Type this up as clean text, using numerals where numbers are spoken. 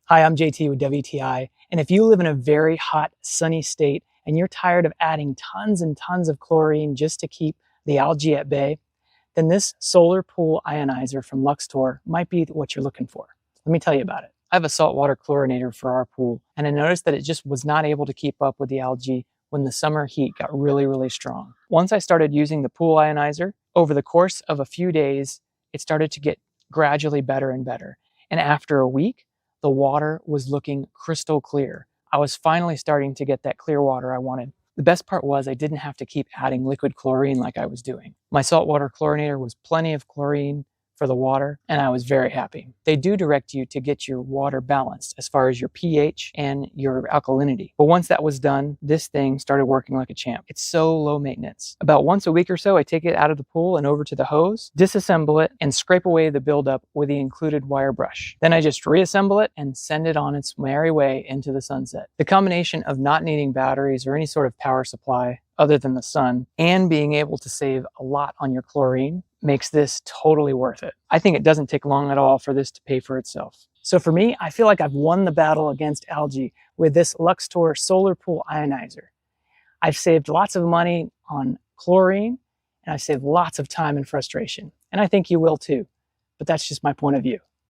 Hi, I'm JT with WTI, and if you live in a very hot, sunny state and you're tired of adding tons and tons of chlorine just to keep the algae at bay, then this solar pool ionizer from LUXTOR might be what you're looking for. Let me tell you about it. I have a saltwater chlorinator for our pool, and I noticed that it just was not able to keep up with the algae when the summer heat got really strong. Once I started using the pool ionizer, over the course of a few days, it started to get gradually better and better. And after a week, the water was looking crystal clear. I was finally starting to get that clear water I wanted. The best part was I didn't have to keep adding liquid chlorine like I was doing. My saltwater chlorinator was plenty of chlorine for the water, and I was very happy. They do direct you to get your water balanced as far as your pH and your alkalinity. But once that was done, this thing started working like a champ. It's so low maintenance. About once a week or so, I take it out of the pool and over to the hose, disassemble it, and scrape away the buildup with the included wire brush. Then I just reassemble it and send it on its merry way into the sunset. The combination of not needing batteries or any sort of power supply other than the sun, and being able to save a lot on your chlorine makes this totally worth it. I think it doesn't take long at all for this to pay for itself. So for me, I feel like I've won the battle against algae with this LUXTOR solar pool ionizer. I've saved lots of money on chlorine, and I've saved lots of time and frustration. And I think you will too, but that's just my point of view.